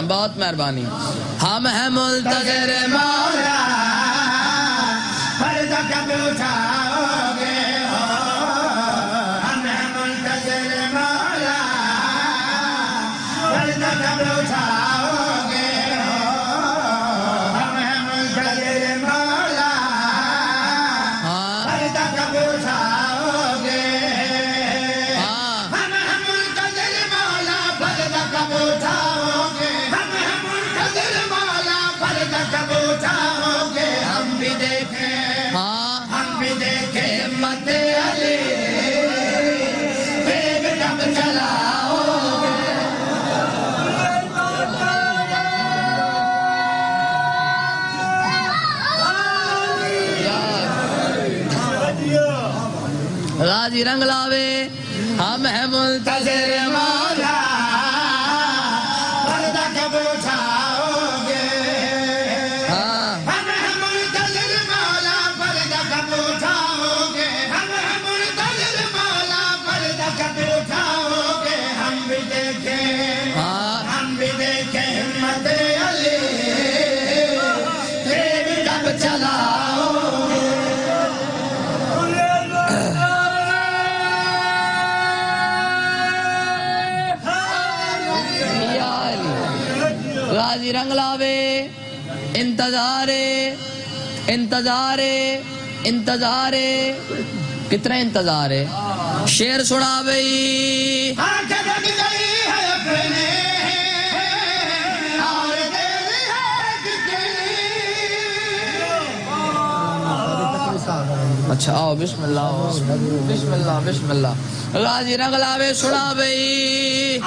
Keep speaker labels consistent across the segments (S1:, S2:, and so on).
S1: بہت مہربانی ہم ہیں منتظر مولا
S2: پردہ کب اٹھاؤ گے ہم ہیں منتظر مولا پردہ کب اٹھاؤ گے ہم ہیں منتظر مولا پردہ کب اٹھاؤ گے ہم ہیں منتظر مولا پردہ کب اٹھاؤ گے ہم ہیں منتظر مولا پردہ کب اٹھاؤ گے ہم بھی دیکھیں ہم بھی دیکھیں ہمت علی بیگ کب چلاؤ
S1: غازی رنگ لاوے ہم ہیں منتظر مولا
S2: پردہ کب اٹھاؤ گے ہم ہیں منتظر مولا پردہ کب اٹھاؤ گے ہم ہیں منتظر مولا پردہ کب اٹھاؤ گے ہم بھی دیکھیں ہمت علی بیگ کب چلاؤ
S1: غازی رنگ لاوے انتظار کتنا انتظار ہے شیر سنا بھئی اچھا آؤ بسم اللہ غازی رنگ لاوے سنا بھئی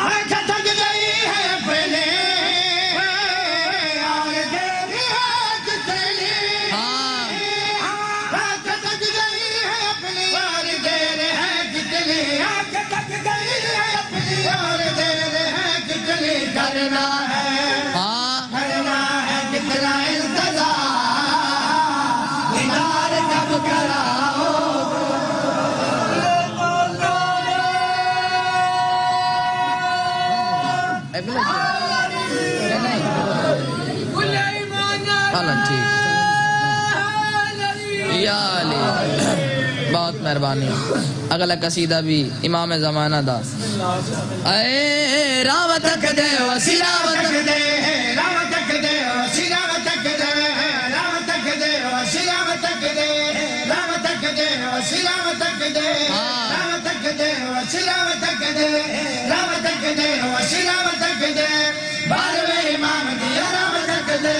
S1: بہت مہربانی اگلا قصیدہ بھی امام زمانہ دا اے راو تک دے وسیلہ تک دے
S2: راو تک دے وسیلہ تک دے راو تک دے وسیلہ تک دے راو تک دے وسیلہ تک دے راو تک دے وسیلہ تک دے راو تک دے وسیلہ تک دے بارہویں امام دیا راو تک دے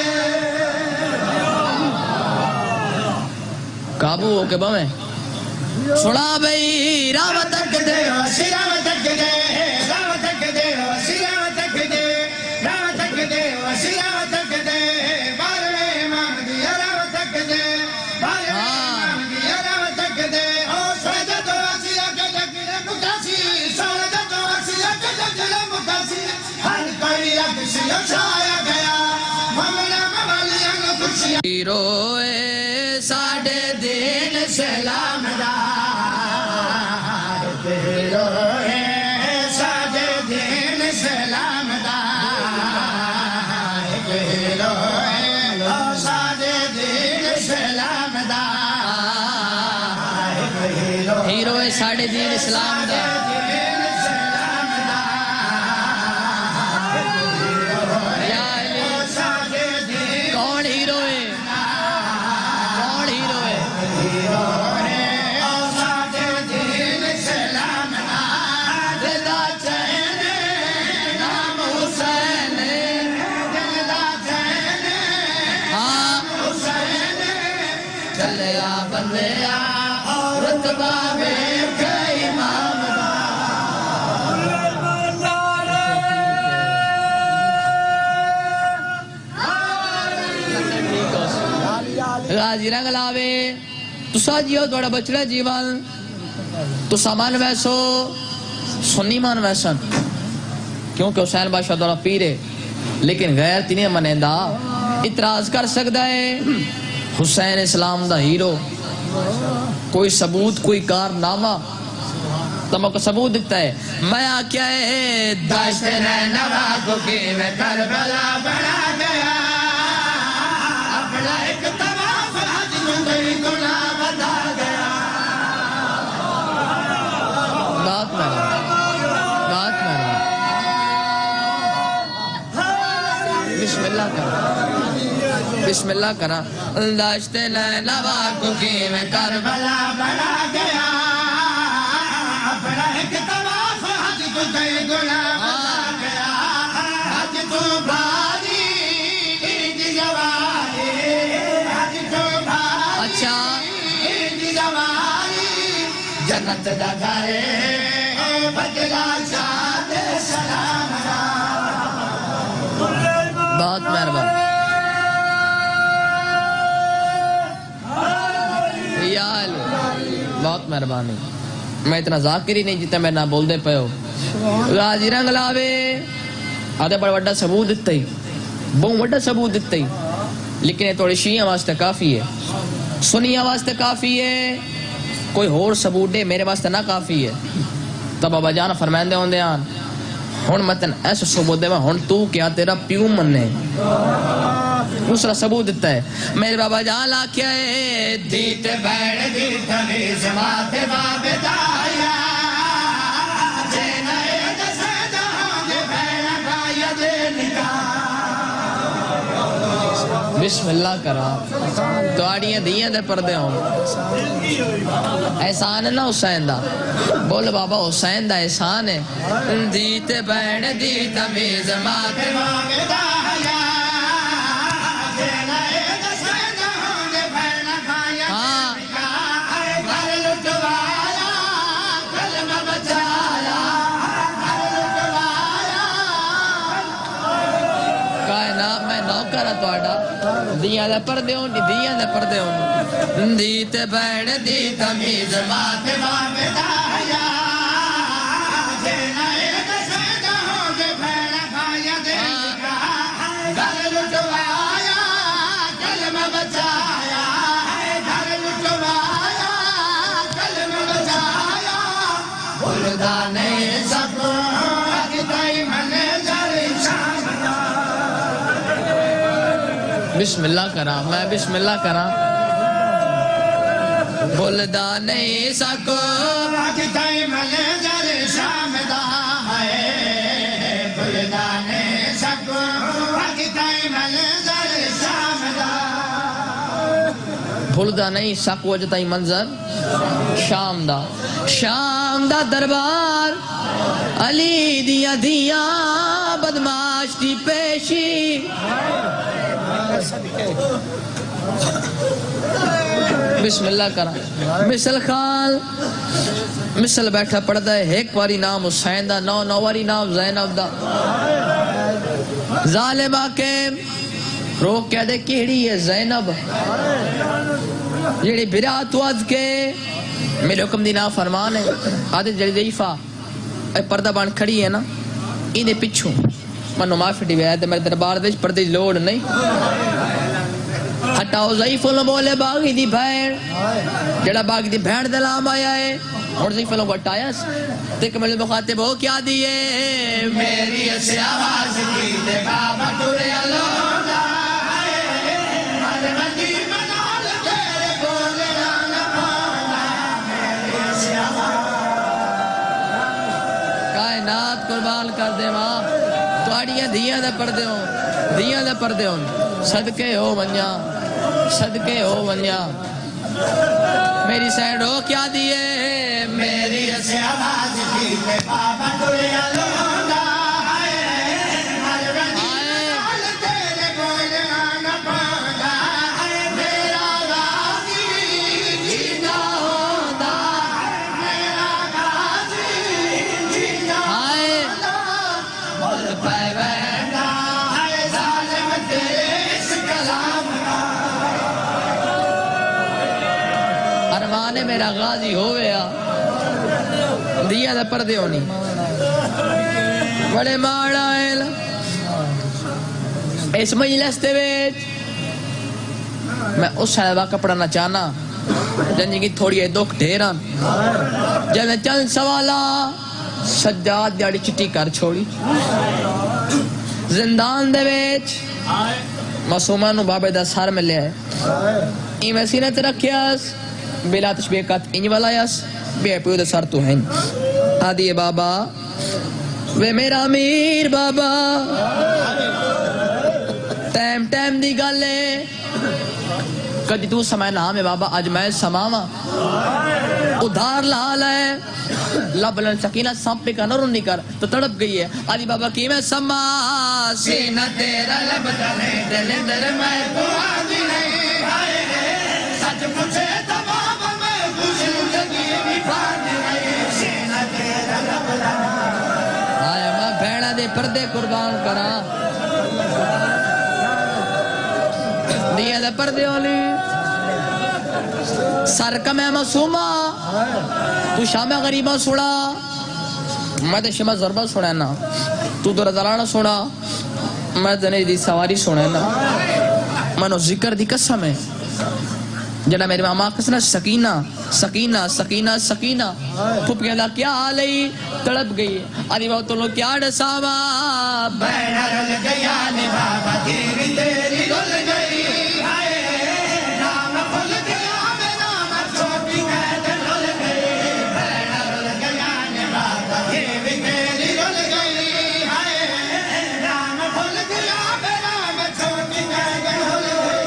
S1: قابو ہو کے بمیں سنا بھئی راو تک دے
S2: وسیلہ تک دے راو تک دے وسیلہ تک دے راو تک دے وسیلہ تک دے بارہویں امام دیا راو تک دے بارہویں امام دیا راو تک دے او سویدہ تو وسیلہ کے جگلے مکاسی سویدہ تو وسیلہ کے جگلے مکاسی ہر کوئی اکسی اچھایا گیا ممنہ موالیاں خوشیاں
S1: روئے ساڑھے دین سلام دار
S2: روئے ساڑھے دین سلام دار روئے ساڑھے دین سلام دار
S1: ہیروئے ساڑھے دین اسلام دا کون ہیرو ہے غازی رنگ لاوے تسا جیو دوڑا بچڑا جیوان تسا مان ویسو سنی مان ویسن کیونکہ حسین بادشاہ دوڑا پیرے لیکن غیر تینیں منیندہ اعتراض کر سکتا ہے حسین اسلام دا ہیرو کوئی ثبوت کوئی کارنامہ تم کو ثبوت دیتا ہے میں کیا ہے
S2: داشت نینوا کو کی میں کربلا بنا گیا اپنا ایک طواف حج میں گئی گناہ بتا گیا
S1: بات میرا بسم اللہ کرا بسم اللہ کرا داشت نینوا کو کی میں
S2: کربلا بنا گیا اپنا ایک طواف حج کو گئی گناہ بتا گیا حج تو بھاری عید جواری حج تو بھاری
S1: اچھا
S2: عید جواری جنت دا گھر بجلا شاد سلام
S1: بہت مہربان یا علی بہت مہربانی میں اتنا ذاکر ہی نہیں جیتا میں نہ بول دے پے ہو غازی رنگ لاوے آدھے بڑا وڈا ثبوت دیتا ہی بہت وڈا ثبوت دیتا ہی لیکن یہ تھوڑی شیعہ واسطے کافی ہے سنیہ واسطے کافی ہے کوئی اور ثبوت دے میرے واسطے نہ کافی ہے تب بابا جان فرمائندے ہوندے آن ہن متن ایسا ثبوت دے ہن تو کیا تیرا پیو مننے دوسرا ثبوت دیتا ہے میرے بابا جان لا کیا ہے
S2: دیت بیڑ دیت نیز ماتے باب دایا جینا اید سیدان دے بیڑ بایا دے نکا
S1: بسم اللہ کرا تو آڑیاں دیاں دے پردے ہوں احسان ہے نا حسین دا بول بابا حسین دا احسان ہے دیت بیڑ دیت میز ماتے
S2: باب دایا جینا اید سیدان دے بیڑ بایا
S1: ہاں
S2: گھر لٹوایا کلمہ بچایا گھر لٹوایا
S1: کائنات میں نوکر تو آڑا دیاں دے پردے ہوں دیاں دے پردے ہوں دیت بیڑ دیت میز
S2: ماتے باب دایا جینا اید سیدان دے بیڑ بایا دے گھر لٹوایا کلمہ بچایا گھر لٹوایا کلمہ بچایا بھولدا نہیں سکو اگتائی منے جاری شامنا
S1: بسم اللہ کرا میں بسم اللہ کرا بھولدا نہیں سکو
S2: اگتائی منے جاری شامنا ہے بھولدا نہیں سکو اگتائی منے جاری شامنا
S1: بھولدا نہیں سکو جتائی منظر شام دا دربار علی دیا دیا بدماش دی پیشی بسم اللہ کرا مثل خان مثل بیٹھا پڑھتا ہے ایک واری نام حسین دا نو واری نام زینب دا ظالمہ کے روک کہہ دے کیڑی ہے زینب جیڑی برات وعد کے میرے حکم دی نا فرمان ہے آدھے جڑی ضعیفہ اے پردہ بان کھڑی ہے نا انہیں پچھوں منو معافی ڈی ہے میرے دربار دے پردے لوڑ نہیں ہٹاؤ ضعیف لو بولے باغی دی بھیڑ جڑا باغی دی بھیڑ دلام آیا ہے اور ضعیف لو ہٹایا دیکھ مجھے مخاطب ہو کیا دیئے
S2: میری ایسی آواز کی دے بابا ٹورے الوڑا ہر مدی منال تیرے بولے رانا پانا میری ایسی آواز
S1: کائنات قربان کر دے ماں تو آڑیاں دیاں دے پردے ہوں صدقے ہو ونیا میری سینڈ ہو کیا دیئے
S2: میری ایسی آواز کی دے بابا ٹورے الوڑا ہر مدی منال تیرے بولے رانا پانا میرا غازی جینا ہوتا میرا غازی جینا ہوتا مل پہ بیٹھا ہے ظالم تیرے اس کلام
S1: ارمان میرا غازی ہویا دیا دے پردے ہونی بڑے ماڑا ایل اس مجلس دے ویچ میں اس سائبہ کپڑا نہ چاہنا جنجی کی تھوڑی ہے دکھ ڈھیران جب چند سوالا سجاد دیاڑی چٹی کر چھوڑی زندان دے ویچ معصومہ نو بابے دا سار ملے ہے ایمیں سینے تے رکھیاس بلا تشبیقات انج والا یاس بے پیو دا سار تو ہیں آدھی بابا وے میرا امیر بابا ٹائم دی گالے کدی تو سمائے نام ہے بابا آج میں سماوا ادھار لال ہے لبلن سکینہ سانپ پہ کا نرون نہیں کر تو تڑپ گئی ہے آدھی بابا کی میں سما سینہ تیرا لب دلے دل در میں پوادی نہیں سچ پوچھے تو بابا میں خوش لگی بھی پھاڑی نہیں سینہ تیرا لب دلے آیا ماں بھیڑا دے پردے قربان کرا دیا دے پردے والی سر کا میں معصومہ تو شام غریبہ سوڑا میں تے شمع ضربہ سوڑا نا تو دور دلانا سوڑا میں دنے دی سواری سوڑا نا میں نو ذکر دی قسم ہے جنا میرے ماما قسنا سکینہ سکینہ سکینہ سکینہ پھوپ کے اللہ کیا آلئی تڑپ گئی آدھی بابا تو لوگ کیا ڈساوا بینہ رل گیا نی بابا تیری تیری رل گئی نام پھل گیا میرا مرچوٹی قید رل گئی بینہ رل گیا نی بابا تیری تیری رل گئی نام پھل گیا میرا مرچوٹی قید رل گئی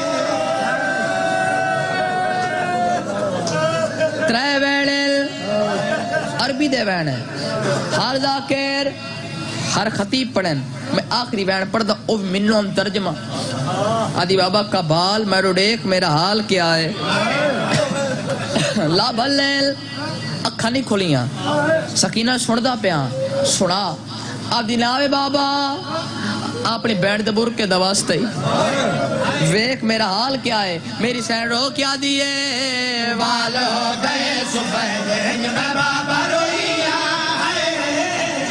S1: ترے ویڑل عربی دے ویڑ ہر ذاکر ہر خطیب پڑھن میں آخری ویڑ پڑھ دا او منو ہم ترجمہ آدھی بابا کا بال میرو ڈیک میرا حال کیا ہے لا بھلیل اکھا نہیں کھولیاں سکینہ سندا پیاں سنا آدھی ناوے بابا اپنی بینڈ دبور کے دواستے ویک میرا حال کیا ہے میری سین رو کیا دیئے وال ہو گئے صبح دن میں بابا روئیا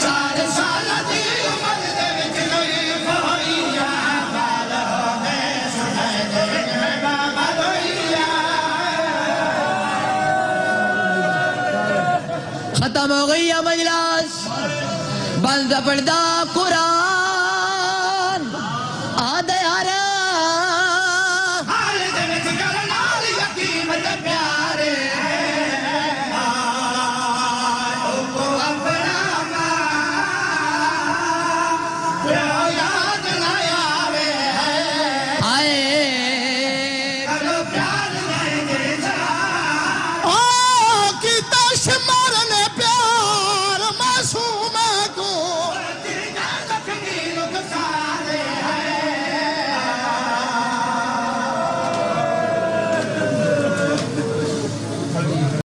S1: چار سال دی عمر دے وچ لوئی ہوئیا وال ہو گئے صبح دن میں بابا روئیا ختم ہو گئی مجلس بند پڑھدا قرآن